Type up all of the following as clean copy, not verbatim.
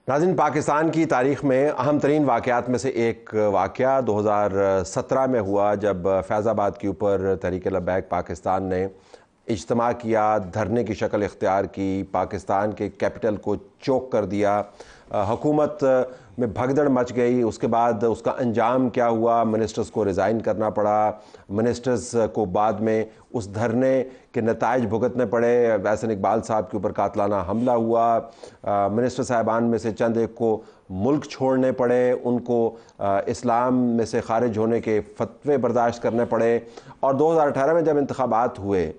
ناظرین، پاکستان کی تاریخ میں اہم ترین واقعات میں سے ایک واقعہ 2017 میں ہوا جب فیض آباد کے اوپر تحریک لبیک پاکستان نے اجتماع کیا، دھرنے کی شکل اختیار کی، پاکستان کے کیپٹل کو چوک کر دیا، حکومت میں بھگدڑ مچ گئی۔ اس کے بعد اس کا انجام کیا ہوا؟ منسٹرز کو ریزائن کرنا پڑا، منسٹرز کو بعد میں اس دھرنے کے نتائج بھگتنے پڑے۔ احسن اقبال صاحب کے اوپر قاتلانہ حملہ ہوا، منسٹر صاحبان میں سے چند ایک کو ملک چھوڑنے پڑے، ان کو اسلام میں سے خارج ہونے کے فتوے برداشت کرنے پڑے، اور 2018 میں جب انتخابات ہوئے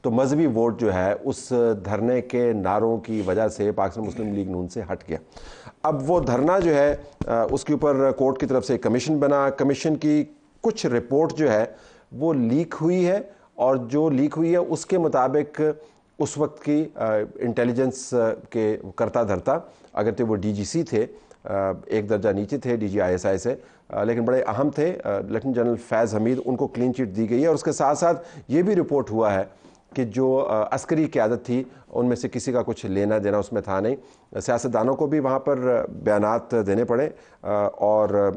تو مذہبی ووٹ جو ہے اس دھرنے کے نعروں کی وجہ سے پاکستان مسلم لیگ نون سے ہٹ گیا۔ اب وہ دھرنا جو ہے اس کے اوپر کورٹ کی طرف سے کمیشن بنا، کمیشن کی کچھ رپورٹ جو ہے وہ لیک ہوئی ہے، اور جو لیک ہوئی ہے اس کے مطابق اس وقت کی انٹیلیجنس کے کرتا دھرتا، اگرچہ وہ ڈی جی سی تھے، ایک درجہ نیچے تھے D G I S I سے، لیکن بڑے اہم تھے، لیفٹیننٹ جنرل فیض حمید، ان کو کلین چٹ دی گئی ہے۔ اور اس کے ساتھ ساتھ یہ بھی رپورٹ ہوا ہے کہ جو عسکری قیادت تھی ان میں سے کسی کا کچھ لینا دینا اس میں تھا نہیں، سیاستدانوں کو بھی وہاں پر بیانات دینے پڑے، اور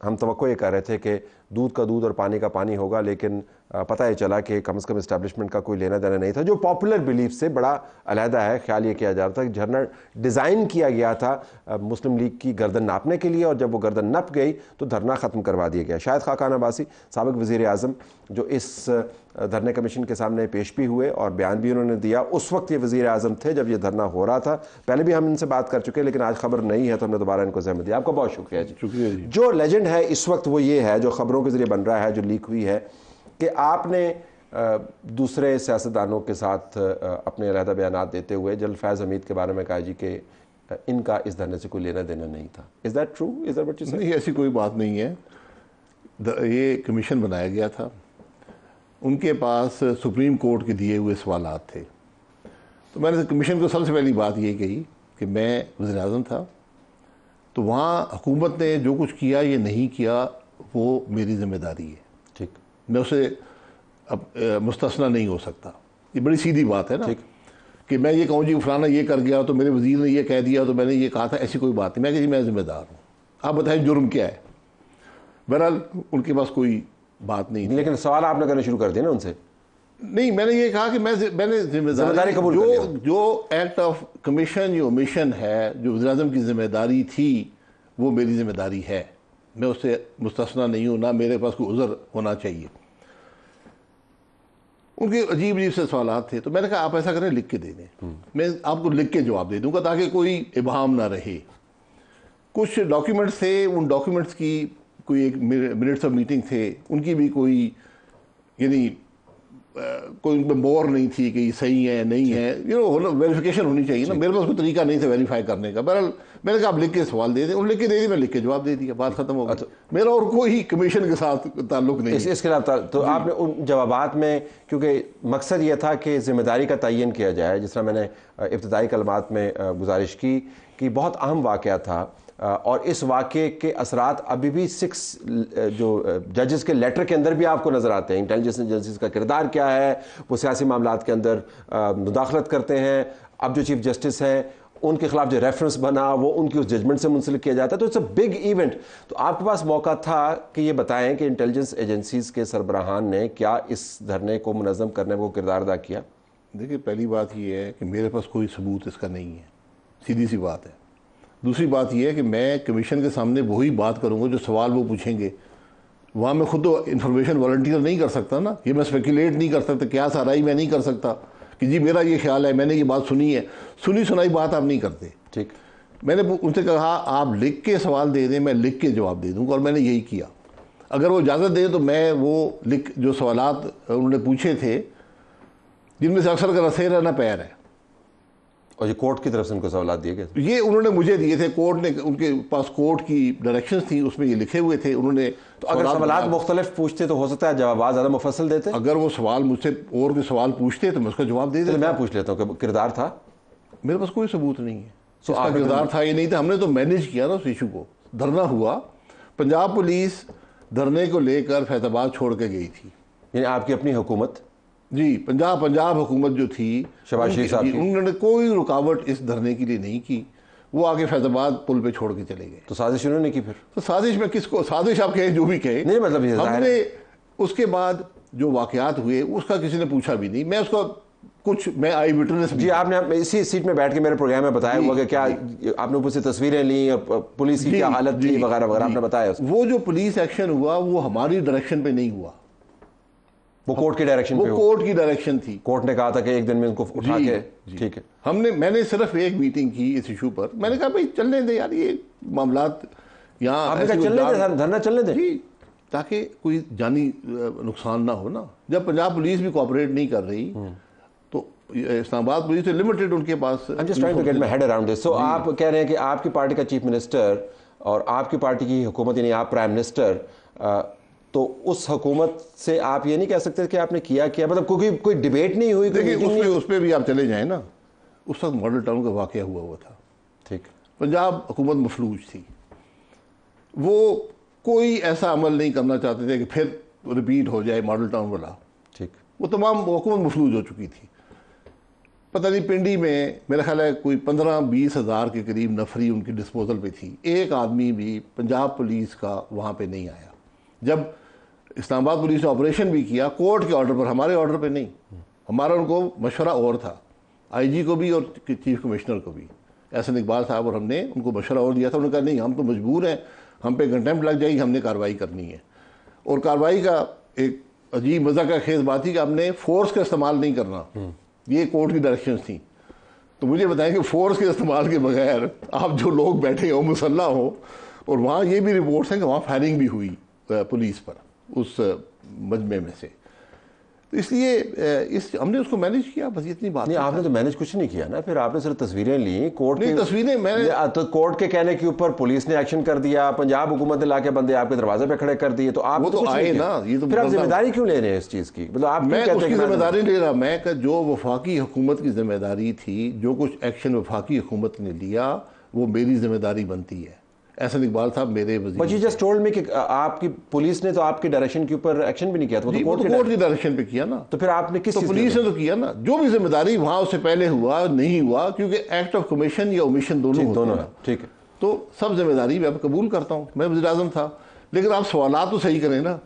ہم توقع یہ کر رہے تھے کہ دودھ کا دودھ اور پانی کا پانی ہوگا، لیکن پتہ یہ چلا کہ کم از کم اسٹیبلشمنٹ کا کوئی لینا دینا نہیں تھا۔ جو پاپولر بیلیف سے بڑا علیحدہ ہے، خیال یہ کیا جا رہا تھا کہ جھرنا ڈیزائن کیا گیا تھا مسلم لیگ کی گردن ناپنے کے لیے، اور جب وہ گردن نپ گئی تو دھرنا ختم کروا دیا گیا۔ شاہد خاقان عباسی سابق وزیر اعظم جو اس دھرنے کمیشن کے سامنے پیش بھی ہوئے اور بیان بھی انہوں نے دیا، اس وقت یہ وزیر اعظم تھے جب یہ دھرنا ہو رہا تھا۔ پہلے بھی ہم ان سے بات کر چکے، لیکن آج خبر نہیں ہے تو ہم نے دوبارہ ان کو زحمت دیا۔ آپ کا بہت شکریہ جی۔ شکریہ جی۔ جو لیجنڈ ہے اس وقت وہ یہ ہے، جو خبروں کے ذریعے بن رہا ہے، جو لیک ہوئی ہے، کہ آپ نے دوسرے سیاستدانوں کے ساتھ اپنے علیحدہ بیانات دیتے ہوئے جنرل فیض حمید کے بارے میں کہا جی کہ ان کا اس دھرنے سے کوئی لینا دینا نہیں تھا۔ Is that true? Is that what you said? نہیں، ایسی کوئی بات نہیں ہے۔ یہ کمیشن بنایا گیا تھا، ان کے پاس سپریم کورٹ کے دیے ہوئے سوالات تھے، تو میں نے کمیشن کو سب سے پہلی بات یہ کہی کہ میں وزیر اعظم تھا، تو وہاں حکومت نے جو کچھ کیا یہ نہیں کیا وہ میری ذمہ داری ہے، ٹھیک، میں اسے اب مستثنی نہیں ہو سکتا۔ یہ بڑی سیدھی بات ہے نا، کہ میں یہ کہوں جی فلانا یہ کر گیا تو میرے وزیر نے یہ کہہ دیا تو میں نے یہ کہا تھا، ایسی کوئی بات نہیں۔ میں کہ جی میں ذمہ دار ہوں، آپ بتائیں جرم کیا ہے۔ بہرحال ان کے پاس کوئی بات نہیں تھی۔ لیکن سوال آپ نے کرنا شروع کر دیا نا ان سے۔ نہیں، میں نے یہ کہا کہ میں نے ذمہ داری قبول کر لیا۔ جو ایکٹ آف کمیشن یا اومیشن ہے، جو وزیر اعظم کی ذمہ داری تھی وہ میری ذمہ داری ہے، میں اس سے مستثنی نہیں ہوں، نہ میرے پاس کوئی عذر ہونا چاہیے۔ ان کے عجیب عجیب سے سوالات تھے، تو میں نے کہا آپ ایسا کریں لکھ کے دے دیں، میں آپ کو لکھ کے جواب دے دوں گا تاکہ کوئی ابہام نہ رہے۔ کچھ ڈاکیومنٹس تھے، ان ڈاکیومنٹس کی کوئی ایک منٹس آف میٹنگ تھے، ان کی بھی کوئی یعنی کوئی ان پہ مور نہیں تھی کہ یہ صحیح ہے نہیں ہے، ویریفیکیشن ہونی چاہیے نا۔ میرے پاس کوئی طریقہ نہیں تھا ویریفائی کرنے کا۔ بہرحال میں نے کہا آپ لکھ کے سوال دے دیں، اور لکھ کے دے دی، میں لکھ کے جواب دے دیا، بات ختم ہو گئی۔ میرا اور کوئی کمیشن کے ساتھ تعلق نہیں ہے۔ اس کے علاوہ تو آپ نے ان جوابات میں، کیونکہ مقصد یہ تھا کہ ذمہ داری کا تعین کیا جائے، جس طرح میں نے ابتدائی کلمات میں گزارش کی کہ بہت اہم واقعہ تھا، اور اس واقعے کے اثرات ابھی بھی 6 جو ججز کے لیٹر کے اندر بھی آپ کو نظر آتے ہیں۔ انٹیلیجنس ایجنسیز کا کردار کیا ہے، وہ سیاسی معاملات کے اندر مداخلت کرتے ہیں۔ اب جو چیف جسٹس ہیں ان کے خلاف جو ریفرنس بنا وہ ان کی اس ججمنٹ سے منسلک کیا جاتا ہے، تو اٹس اے بگ ایونٹ۔ تو آپ کے پاس موقع تھا کہ یہ بتائیں کہ انٹیلیجنس ایجنسیز کے سربراہان نے کیا اس دھرنے کو منظم کرنے میں وہ کردار ادا کیا؟ دیکھیے، پہلی بات یہ ہے کہ میرے پاس کوئی ثبوت اس کا نہیں ہے، سیدھی سی بات ہے۔ دوسری بات یہ ہے کہ میں کمیشن کے سامنے وہی بات کروں گا جو سوال وہ پوچھیں گے، وہاں میں خود تو انفارمیشن والنٹیئر نہیں کر سکتا نا، یہ میں اسپیکولیٹ نہیں کر سکتا، کیا سرائی میں نہیں کر سکتا کہ جی میرا یہ خیال ہے، میں نے یہ بات سنی ہے۔ سنی سنائی بات آپ نہیں کرتے۔ ٹھیک، میں نے ان سے کہا آپ لکھ کے سوال دے دیں، میں لکھ کے جواب دے دوں گا، اور میں نے یہی کیا۔ اگر وہ اجازت دیں تو میں وہ جو سوالات انہوں نے پوچھے تھے، جن میں سے اکثر کا رسے رہنا پیر ہے، اور یہ کورٹ کی طرف سے ان کو سوالات دیے گئے تھے، یہ انہوں نے مجھے دیے تھے، کورٹ نے ان کے پاس کورٹ کی ڈائریکشنز تھیں، اس میں یہ لکھے ہوئے تھے۔ انہوں نے تو اگر سوالات مختلف پوچھتے تو ہو سکتا ہے جوابات زیادہ مفصل دیتے۔ اگر وہ سوال مجھ سے اور کوئی سوال پوچھتے تو میں اس کا جواب دے دیتا۔ میں پوچھ لیتا ہوں کہ کردار تھا؟ میرے پاس کوئی ثبوت نہیں ہے اس کا کردار تھا یہ نہیں تھا۔ ہم نے تو مینیج کیا نا اس ایشو کو۔ دھرنا ہوا، پنجاب پولیس دھرنے کو لے کر فیض آباد چھوڑ کے گئی تھی، یعنی آپ کی اپنی حکومت؟ جی، پنجاب حکومت جو تھی شہباز شریف صاحب کی، انہوں نے کوئی رکاوٹ اس دھرنے کے لیے نہیں کی۔ وہ آگے فیض آباد پل پہ چھوڑ کے چلے گئے. تو سازش انہوں نے کی پھر؟ تو سازش میں کس کو سازش آپ کہیں جو بھی کہیں, نہیں مطلب یہ ہم نے اس کے بعد جو واقعات ہوئے اس کا کسی نے پوچھا بھی نہیں. میں اس کو کچھ میں آئی وٹنس. جی آپ نے اسی سیٹ میں بیٹھ کے میرے پروگرام میں بتایا ہوا کہ کیا آپ نے اوپر سے تصویریں لیں, پولیس کی کیا حالت تھی وغیرہ وغیرہ آپ نے بتایا. وہ جو پولیس ایکشن ہوا وہ ہماری ڈائریکشن پہ نہیں ہوا, وہ کورٹ کی ڈائریکشن پہ, وہ کورٹ کی ڈائریکشن تھی. کورٹ نے کہا تھا کہ ایک دن میں ان کو اٹھا کے. ٹھیک ہے, میں نے صرف ایک میٹنگ کی اس ایشو پر. میں نے کہا بھائی چلنے دیں یار, یہ معاملات یہاں آپ نے کہا چلنے دیں, دھرنا چلنے دیں, جی تاکہ کوئی جانی نقصان نہ ہو نا. جب پنجاب پولیس بھی کوآپریٹ نہیں کر رہی تو اسلام آباد پولیس تو لمیٹڈ ان کے پاس. I'm just trying to get my head around this. So آپ کہہ رہے ہیں کہ آپ کی پارٹی کا چیف منسٹر اور آپ کی پارٹی کی حکومت یعنی آپ پرائم منسٹر, تو اس حکومت سے آپ یہ نہیں کہہ سکتے کہ آپ نے کیا مطلب کوئی ڈیبیٹ نہیں ہوئی. دیکھیں اس پہ بھی آپ چلے جائیں نا, اس وقت ماڈل ٹاؤن کا واقعہ ہوا تھا. ٹھیک, پنجاب حکومت مفلوج تھی, وہ کوئی ایسا عمل نہیں کرنا چاہتے تھے کہ پھر ریپیٹ ہو جائے ماڈل ٹاؤن والا. ٹھیک, وہ تمام حکومت مفلوج ہو چکی تھی. پتہ نہیں پنڈی میں میرا خیال ہے کوئی 15-20 ہزار کے قریب نفری ان کی ڈسپوزل پہ تھی. ایک آدمی بھی پنجاب پولیس کا وہاں پہ نہیں آیا. جب اسلام آباد پولیس نے آپریشن بھی کیا کورٹ کے آرڈر پر, ہمارے آرڈر پہ نہیں. ہمارا ان کو مشورہ اور تھا, آئی جی کو بھی اور چیف کمشنر کو بھی, احسن اقبال صاحب, اور ہم نے ان کو مشورہ اور دیا تھا. انہوں نے کہا نہیں ہم تو مجبور ہیں, ہم پہ کنٹیمپٹ لگ جائے گی, ہم نے کارروائی کرنی ہے. اور کارروائی کا ایک عجیب مزہ کا خیز بات تھی کہ ہم نے فورس کا استعمال نہیں کرنا, یہ کورٹ کی ڈائریکشنز تھیں. تو مجھے بتائیں کہ فورس کے استعمال کے بغیر آپ جو لوگ بیٹھے ہوں مسلح ہوں, اور وہاں یہ بھی رپورٹس ہیں کہ وہاں فائرنگ بھی ہوئی پولیس پر اس مجمع میں سے. تو اس لیے ہم نے اس کو مینیج کیا, بس اتنی بات. نہیں آپ نے تو مینیج کچھ نہیں کیا نا, پھر آپ نے صرف تصویریں لیں کورٹ کی. تصویریں میں نے تو کورٹ کے کہنے کے اوپر پولیس نے ایکشن کر دیا, پنجاب حکومت نے لا کے بندے آپ کے دروازے پہ کھڑے کر دیے, تو آپ وہ تو آئے نا. یہ تو پھر آپ ذمہ داری کیوں لے رہے ہیں اس چیز کی؟ مطلب آپ میں اس کی ذمہ داری لے رہا, میں کہ جو وفاقی حکومت کی ذمہ داری تھی, جو کچھ ایکشن وفاقی حکومت نے لیا وہ میری ذمہ داری بنتی ہے. احسن اقبال صاحب میرے وزیر. But you just told me کہ آپ کی پولیس نے تو آپ کی ڈائریکشن کے اوپر ایکشن بھی نہیں کیا, وہ تو کورٹ کی ڈائریکشن پہ کیا نا. تو پھر آپ نے کس چیز پولیس نے تو کیا نا, جو بھی ذمہ داری وہاں اس سے پہلے ہوا نہیں ہوا, کیونکہ ایکٹ آف کمیشن یا اومیشن دونوں ہیں. ٹھیک ہے, تو سب ذمہ داری میں قبول کرتا ہوں, میں وزیر اعظم تھا. لیکن آپ سوالات تو صحیح کریں نا.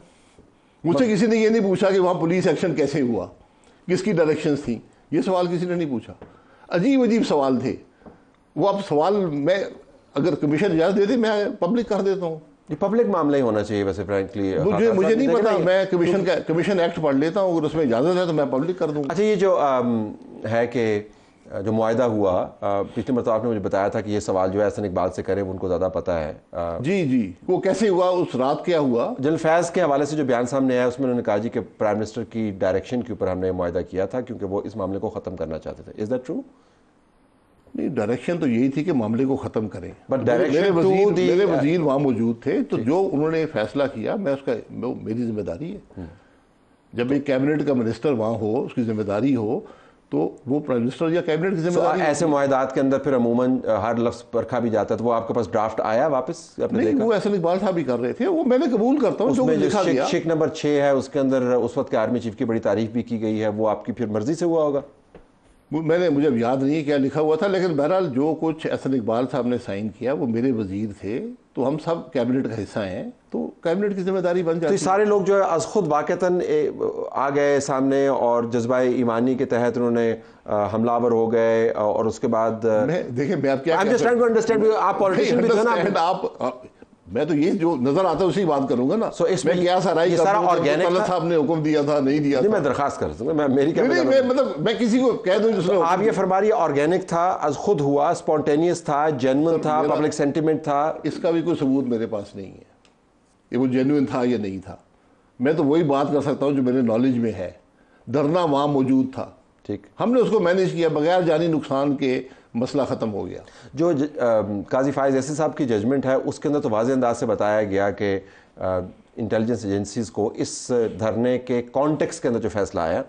مجھ سے کسی نے یہ نہیں پوچھا کہ وہاں پولیس ایکشن کیسے ہوا, کس کی ڈائریکشنز تھیں, یہ سوال کسی نے نہیں پوچھا. عجیب عجیب سوال تھے وہ. اب سوال میں اگر کمیشن اجازت دے دے میں پبلک کر دیتا ہوں. یہ پبلک معاملہ ہی ہونا چاہیے ویسے فرینکلی. مجھے نہیں پتا, میں کمیشن ایکٹ پڑھ لیتا ہوں, اگر اس میں اجازت ہے تو میں پبلک کر دوں. اچھا, یہ جو ہے کہ جو معاہدہ ہوا پچھلی مرتبہ آپ نے مجھے بتایا تھا کہ یہ سوال جو ہے احسن اقبال سے کریں, وہ ان کو زیادہ پتہ ہے. جی وہ کیسے ہوا, اس رات کیا ہوا. جنرل فیض کے حوالے سے جو بیان سامنے آیا اس میں انہوں نے کہا جی کہ پرائم منسٹر کی ڈائریکشن کے اوپر ہم نے معاہدہ کیا تھا کیونکہ وہ اس معاملے کو ختم کرنا چاہتے تھے. Is that true? نہیں, ڈائریکشن تو یہی تھی کہ معاملے کو ختم کریں. میرے وزیر وہاں موجود تھے, تو جو انہوں نے فیصلہ کیا میں اس کا میری ذمہ داری ہے. جب ایک کیبنٹ کا منسٹر وہاں ہو, اس کی ذمہ داری ہو, تو وہ پرائم منسٹر یا کیبنٹ کی ذمہ داری. ایسے معاہدات کے اندر پھر عموماً ہر لفظ پرکھا بھی جاتا ہے, تو وہ آپ کے پاس ڈرافٹ آیا واپس؟ نہیں, وہ احسن اقبال صاحب بھی کر رہے تھے, وہ میں نے قبول کرتا ہوں. جو لکھا گیا شک نمبر 6 ہے, اس کے اندر اس وقت کے آرمی چیف کی بڑی تعریف بھی کی گئی ہے, وہ آپ کی پھر مرضی سے ہوا ہوگا. مجھے اب یاد نہیں ہے کیا لکھا ہوا تھا, لیکن بہرحال جو کچھ احسن اقبال صاحب نے سائن کیا وہ میرے وزیر تھے, تو ہم سب کیبنٹ کا حصہ ہیں, تو کیبنٹ کی ذمہ داری بن جاتی ہے. تو سارے لوگ جو ہے از خود واقعتاً آ گئے سامنے اور جذبہ ایمانی کے تحت انہوں نے حملہ آور ہو گئے, اور اس کے بعد دیکھیں میں آپ کیا آپ پولیٹیشین بھی تھے نا, آپ میں تو یہ جو نظر آتا ہے اسی بات کروں گا نا. میں کیا سرائی اللہ صاحب نے حکم دیا تھا نہیں دیا, میں درخواست کر دوں گا, میری کیا مطلب میں کسی کو کہہ دوں جس نے. آپ یہ فرما رہی آرگینک تھا, از خود ہوا, اسپونٹینیس تھا, جینوئن تھا, پبلک سینٹیمنٹ تھا. اس کا بھی کوئی ثبوت میرے پاس نہیں ہے یہ وہ جینوئن تھا یا نہیں تھا. میں تو وہی بات کر سکتا ہوں جو میرے نالج میں ہے. دھرنا وہاں موجود تھا, ٹھیک, ہم نے اس کو مینیج کیا بغیر جانی نقصان کے, مسئلہ ختم ہو گیا. جو قاضی فائز ایسی صاحب کی ججمنٹ ہے اس کے اندر تو واضح انداز سے بتایا گیا کہ انٹیلیجنس ایجنسیز کو اس دھرنے کے کانٹیکس کے اندر جو فیصلہ آیا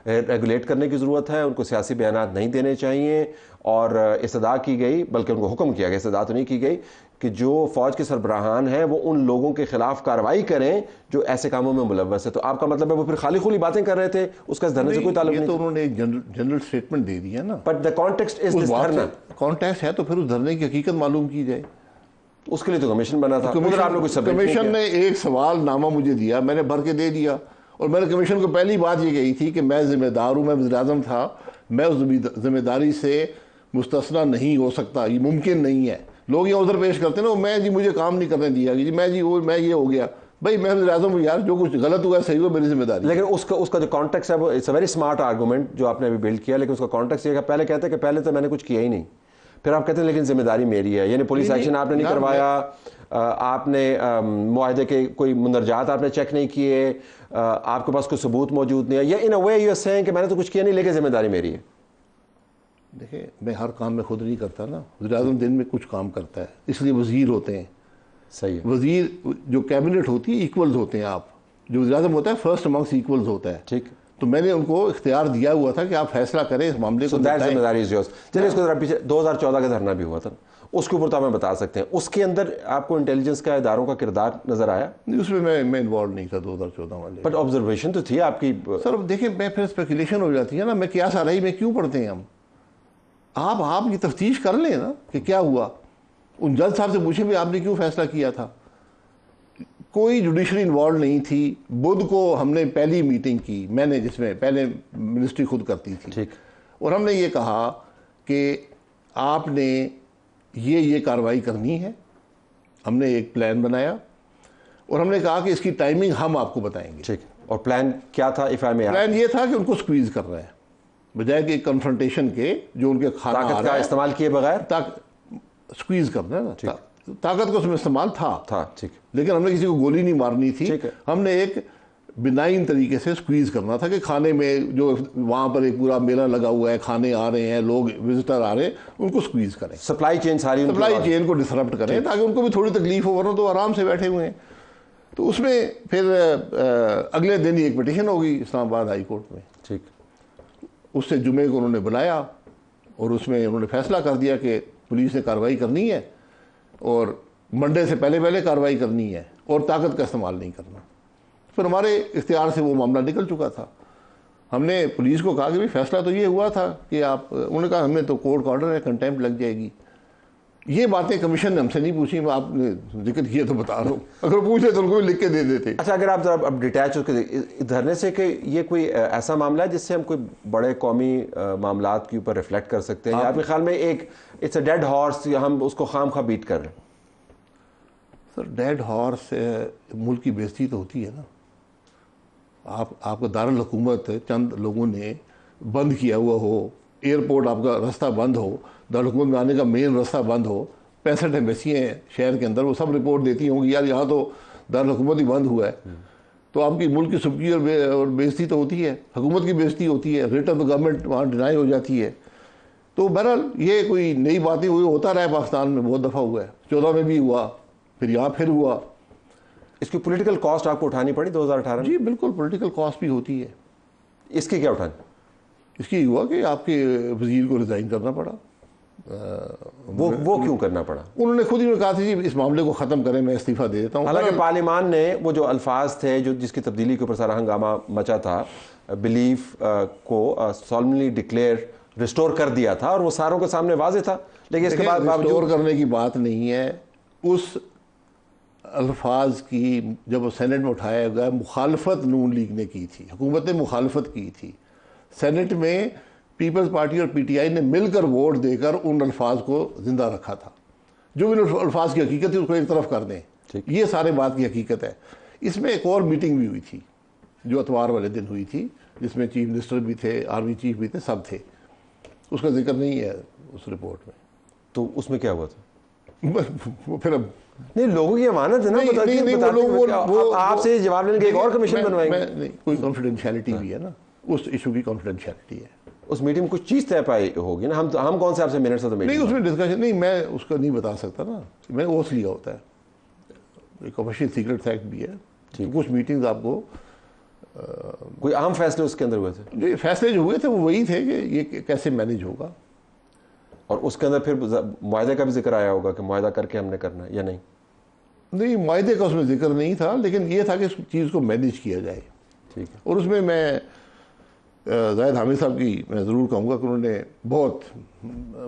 ریگولیٹ کرنے کی ضرورت ہے, ان کو سیاسی بیانات نہیں دینے چاہیے, اور استدعا کی گئی, بلکہ ان کو حکم کیا گیا, استدعا تو نہیں کی گئی, کہ جو فوج کے سربراہان ہیں وہ ان لوگوں کے خلاف کارروائی کریں جو ایسے کاموں میں ملوث ہے. تو آپ کا مطلب ہے وہ پھر خالی خولی باتیں کر رہے تھے, اس کا اس دھرنے سے کوئی تعلق یہ نہیں تو تھا؟ انہوں نے ایک جنرل سٹیٹمنٹ دے دیا نا, but the context is this dharna. Context ہے تو پھر اس دھرنے کی حقیقت معلوم کی جائے. اس کے لیے تو کمیشن بنا تھا, ادھر آپ نے کچھ سبمٹ نہیں کمیشن کیا. نے ایک سوال نامہ مجھے دیا, میں نے بھر کے دے دیا, اور میں نے کمیشن کو پہلی بات یہ کہی تھی کہ میں ذمہ دار ہوں, میں وزیر اعظم تھا, میں اس ذمہ داری سے مستثنیٰ نہیں ہو سکتا, یہ ممکن نہیں ہے. لوگ یہ عذر پیش کرتے ہیں نا, میں جی مجھے کام نہیں کرنے دیا, جی میں میں یہ ہو گیا. بھائی میں وزیر اعظم ہوں یار, جو کچھ غلط ہوا ہے صحیح ہوا, میری ذمہ داری. لیکن اس کا جو کانٹیکس ہے وہ it's a very smart argument جو آپ نے ابھی بلڈ کیا, لیکن اس کا کانٹیکس یہ کہ پہلے کہتے ہیں کہ پہلے تو میں نے کچھ کیا ہی نہیں, پھر آپ کہتے ہیں لیکن ذمہ داری میری ہے. یعنی پولیس ایکشن آپ نے نہیں کروایا, آپ نے معاہدے کے کوئی مندرجات آپ نے چیک نہیں کیے, آپ کے پاس کوئی ثبوت موجود نہیں ہے, یا ان اے وے یو آر سیئنگ کہ میں نے تو کچھ کیا نہیں لیکن ذمہ داری میری ہے. دیکھیں میں ہر کام میں خود نہیں کرتا نا, وزیر اعظم دن میں کچھ کام کرتا ہے, اس لیے وزیر ہوتے ہیں. صحیح ہے. وزیر جو کیبنٹ ہوتی ہے ایکولز ہوتے ہیں, آپ جو وزیر اعظم ہوتا ہے فرسٹ امنگس ایکولز ہوتا ہے. ٹھیک, تو میں نے ان کو اختیار دیا ہوا تھا کہ آپ فیصلہ کریں اس معاملے کو. ذمہ داری از یورز. چلیے اس کو ذرا پیچھے 2014 کا دھرنا بھی ہوا تھا, اس کے اوپر تو ہمیں بتا سکتے ہیں, اس کے اندر آپ کو انٹیلیجنس کا اداروں کا کردار نظر آیا؟ نہیں, اس میں انوالو نہیں تھا 2014 والے. بٹ آبزرویشن تو تھی آپ کی. سر دیکھیں میں پھر اسپیکولیشن ہو جاتی ہے نا, میں قیاس آرائی میں کیوں پڑھتے ہیں ہم؟ آپ کی تفتیش کر لیں نا کہ کیا ہوا, ان جج صاحب سے پوچھیں بھی آپ نے کیوں فیصلہ کیا تھا. کوئی جوڈیشری انوالو نہیں تھی. بدھ کو ہم نے پہلی میٹنگ کی, میں نے, جس میں پہلے منسٹری خود کرتی تھی, ٹھیک, اور ہم نے یہ کہا کہ آپ نے یہ کارروائی کرنی ہے. ہم نے ایک پلان بنایا اور ہم نے کہا کہ اس کی ٹائمنگ ہم آپ کو بتائیں گے. ٹھیک, اور پلان کیا تھا؟ پلان یہ تھا کہ ان کو سکویز کر رہا ہے بجائے کہ کنفرنٹیشن کے, جو ان کے کھانا طاقت کا استعمال کیے بغیر سکویز کرنا ہے نا. طاقت کا اس میں استعمال تھا, ٹھیک, لیکن ہم نے کسی کو گولی نہیں مارنی تھی. ہم نے ایک بنائن طریقے سے سکویز کرنا تھا کہ کھانے میں جو وہاں پر ایک پورا میلہ لگا ہوا ہے, کھانے آ رہے ہیں, لوگ وزٹر آ رہے ہیں, ان کو سکویز کریں, سپلائی چین کو ڈسرپٹ کریں تاکہ ان کو بھی تھوڑی تکلیف ہو, ورنہ تو آرام سے بیٹھے ہوئے ہیں. تو اس میں پھر اگلے دن ہی ایک پٹیشن ہوگی اسلام آباد ہائی کورٹ میں. ٹھیک, اس سے جمعے کو انہوں نے بلایا اور اس میں انہوں نے فیصلہ کر دیا کہ پولیس نے کارروائی کرنی ہے اور منڈے سے پہلے کارروائی کرنی ہے اور طاقت کا استعمال نہیں کرنا. پھر ہمارے اختیار سے وہ معاملہ نکل چکا تھا. ہم نے پولیس کو کہا کہ بھی فیصلہ تو یہ ہوا تھا کہ آپ, انہوں نے کہا ہمیں تو کورٹ کا آرڈر ہے, کنٹیمپٹ لگ جائے گی. یہ باتیں کمیشن نے ہم سے نہیں پوچھی, میں آپ نے ذکر کیا تو بتا رہا ہوں, اگر پوچھے تو ان کو بھی لکھ کے دے دیتے. اچھا, اگر آپ ذرا اب ڈیٹیچ ہو کے دھرنے سے کہ یہ کوئی ایسا معاملہ ہے جس سے ہم کوئی بڑے قومی معاملات کے اوپر ریفلیکٹ کر سکتے ہیں, آپ کے خیال میں ایک اٹس اے ڈیڈ ہارس, ہم اس کو خام خواہ بیٹ کر رہے ہیں؟ سر ڈیڈ ہارس ملک کی بےزتی تو ہوتی ہے نا. آپ کا دارالحکومت چند لوگوں نے بند کیا ہوا ہو, ایئرپورٹ آپ کا رستہ بند ہو, دارالحکومت میں آنے کا مین رستہ بند ہو, 65 ایمبیسیاں ہیں شہر کے اندر, وہ سب رپورٹ دیتی ہوں گی یار یہاں تو دارالحکومت ہی بند ہوا ہے. تو آپ کی ملک کی سبکی اور بےزتی تو ہوتی ہے, حکومت کی بےزتی ہوتی ہے, ریٹ آف دا گورنمنٹ وہاں ڈینائی ہو جاتی ہے. تو بہرحال یہ کوئی نئی باتیں ہوئی, ہوتا رہا ہے پاکستان میں, بہت دفعہ ہوا ہے, 14 میں بھی ہوا, پھر یہاں پھر ہوا. اس کی پولیٹیکل کاسٹ آپ کو اٹھانی پڑی 2018 میں؟ جی بالکل, پولیٹیکل کاسٹ بھی ہوتی ہے. اس کی کیا اٹھانی؟ اس کی ہوا کہ آپ کے وزیر کو ریزائن کرنا پڑا. وہ کیوں کرنا پڑا؟ انہوں نے خود ہی کہا تھا جی اس معاملے کو ختم کریں, میں استعفیٰ دے دیتا ہوں. حالانکہ پارلیمان نے وہ جو الفاظ تھے جس کی تبدیلی کے اوپر سارا ہنگامہ مچا تھا, بلیف کو سالمنلی ڈکلیئر ریسٹور کر دیا تھا, اور وہ ساروں کے سامنے واضح تھا. لیکن اس کے بعد ریسٹور کرنے کی بات نہیں ہے, اس الفاظ کی جب وہ سینٹ میں اٹھایا گیا, مخالفت نون لیگ نے کی تھی, حکومت نے مخالفت کی تھی. سینٹ میں پیپلز پارٹی اور پی ٹی آئی نے مل کر ووٹ دے کر ان الفاظ کو زندہ رکھا تھا. جو ان الفاظ کی حقیقت تھی اس کو ایک طرف کر دیں, یہ سارے بات کی حقیقت ہے. اس میں ایک اور میٹنگ بھی ہوئی تھی جو اتوار والے دن ہوئی تھی, جس میں چیف منسٹر بھی تھے, آرمی چیف بھی تھے, سب تھے. اس کا ذکر نہیں ہے اس رپورٹ میں. تو اس میں کیا ہوا تھا؟ وہ پھر اب نہیں, لوگوں کی امانت ہے نا, آپ سے جواب لینے کے ایک اور کمیشن بنوائیں گے. نہیں, کوئی کانفیڈینشیلٹی بھی ہے نا, اس ایشو کی کانفیڈینشیلٹی ہے. اس میٹنگ میں کچھ چیز طے پائی ہوگی نا, ہم کون سے آپ سے منٹس آف دا میٹنگ؟ نہیں, اس میں ڈسکشن نہیں, میں اس کا نہیں بتا سکتا نا, میں نے اوتھ لیا ہوتا ہے, ایک آفیشیل سیکرٹ ایکٹ بھی ہے. کچھ میٹنگز آپ کو کوئی اہم فیصلے اس کے اندر ہوئے تھے؟ جو فیصلے جو ہوئے تھے وہ وہی تھے کہ یہ کیسے مینیج ہوگا. اور اس کے اندر پھر معاہدے کا بھی ذکر آیا ہوگا کہ معاہدہ کر کے ہم نے کرنا ہے یا نہیں؟ نہیں, معاہدے کا اس میں ذکر نہیں تھا, لیکن یہ تھا کہ اس چیز کو مینیج کیا جائے. ٹھیک ہے. اور اس میں زاہد حامد صاحب کی میں ضرور کہوں گا کہ انہوں نے بہت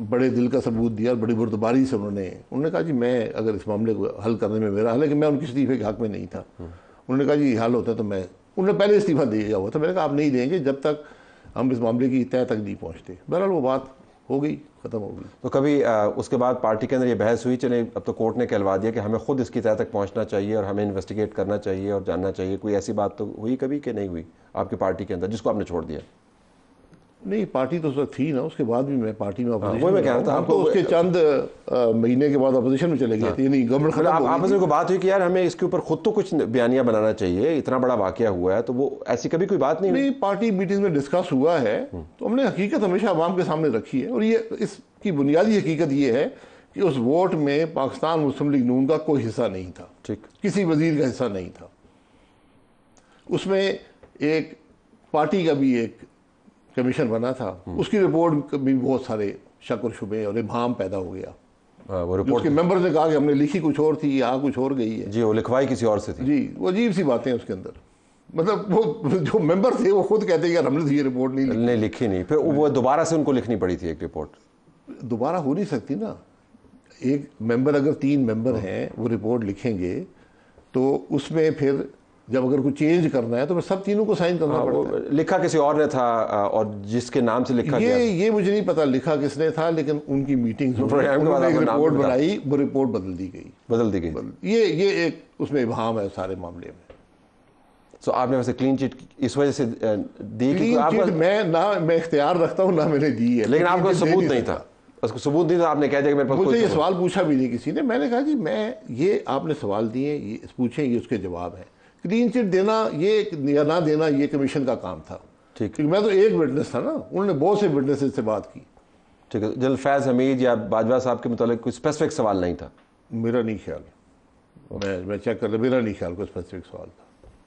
بڑے دل کا ثبوت دیا, بڑی بردباری سے انہوں نے کہا جی میں اگر اس معاملے کو حل کرنے میں میرا حل ہے کہ میں ان کے استعفے کے حق میں نہیں تھا. انہوں نے کہا جی حل ہوتا ہے تو انہوں نے پہلے استعفیٰ دیا ہوا تھا. میں نے کہا آپ نہیں دیں گے جب تک ہم اس معاملے کی تہہ تک نہیں پہنچتے. بہرحال وہ بات ہو گئی, ختم ہو گئی. تو کبھی اس کے بعد پارٹی کے اندر یہ بحث ہوئی, چلے اب تو کورٹ نے کہلوا دیا کہ ہمیں خود اس کی تہہ تک پہنچنا چاہیے اور ہمیں انویسٹیگیٹ کرنا چاہیے اور جاننا چاہیے, کوئی ایسی بات تو ہوئی کبھی کہ نہیں ہوئی آپ کی پارٹی کے اندر جس کو آپ نے چھوڑ دیا؟ نہیں, پارٹی تو اس وقت تھی نا, اس کے بعد بھی میں پارٹی میں وہی میں کہہ رہا تھا. ہم تو اس کے چند مہینے کے بعد اپوزیشن میں چلے گئے تھے, یعنی گورنمنٹ ختم ہو گئی. آپس میں کوئی بات ہوئی کہ یار ہمیں اس کے اوپر خود تو کچھ بیانیہ بنانا چاہیے, اتنا بڑا واقعہ ہوا ہے, تو وہ ایسی کبھی کوئی بات نہیں ہوئی؟ نہیں, پارٹی میٹنگ میں ڈسکس ہوا ہے تو ہم نے حقیقت ہمیشہ عوام کے سامنے رکھی ہے, اور یہ اس کی بنیادی حقیقت یہ ہے کہ اس ووٹ میں پاکستان مسلم لیگ نون کا کوئی حصہ نہیں تھا. ٹھیک. کسی وزیر کا حصہ نہیں تھا. اس میں ایک پارٹی کا بھی ایک کمیشن بنا تھا, اس کی رپورٹ بھی بہت سارے شک اور شبے اور ابہام پیدا ہو گیا. وہ اس رپورٹ کے ممبرز نے کہا کہ ہم نے لکھی کچھ اور تھی, یہاں کچھ اور گئی ہے. جی, وہ لکھوائی کسی اور سے تھی. جی, وہ عجیب سی باتیں اس کے اندر, مطلب وہ جو ممبر تھے وہ خود کہتے ہیں یار ہم نے تو یہ رپورٹ نہیں لکھی نہیں, پھر وہ دوبارہ سے ان کو لکھنی پڑی تھی ایک رپورٹ. دوبارہ ہو نہیں سکتی نا. ایک ممبر, اگر 3 ممبر ہیں وہ رپورٹ لکھیں گے تو اس میں پھر جب اگر کوئی چینج کرنا ہے تو پھر سب تینوں کو سائن کرنا پڑتا ہے. لکھا کسی اور نے تھا اور جس کے نام سے لکھا گیا یہ مجھے نہیں پتا لکھا کس نے تھا, لیکن ان کی میٹنگ رپورٹ بنائی, وہ رپورٹ بدل دی گئی. یہ ایک اس میں ابہام ہے سارے معاملے میں. سو آپ نے ویسے کلین چٹ اس وجہ سے دی کہ میں اختیار رکھتا ہوں, نہ میں نے دی ہے, لیکن آپ کو ثبوت نہیں تھا, اس کو ثبوت نہیں تھا, آپ نے کہہ دیا کہ میرے پاس مجھے یہ سوال پوچھا بھی نہیں کسی نے. میں نے کہا جی میں یہ آپ نے سوال دیے, یہ پوچھیں, یہ اس کے جواب ہیں. کلین چٹ دینا یہ یا نہ دینا یہ کمیشن کا کام تھا. ٹھیک, کیونکہ میں تو ایک وٹنس تھا نا, انہوں نے بہت سے وٹنسز سے بات کی. ٹھیک ہے. جنرل فیض حمید یا باجوہ صاحب کے متعلق کوئی اسپیسیفک سوال نہیں تھا؟ میرا نہیں خیال, میں چیک کر لیا, میرا نہیں خیال کوئی اسپیسیفک سوال تھا.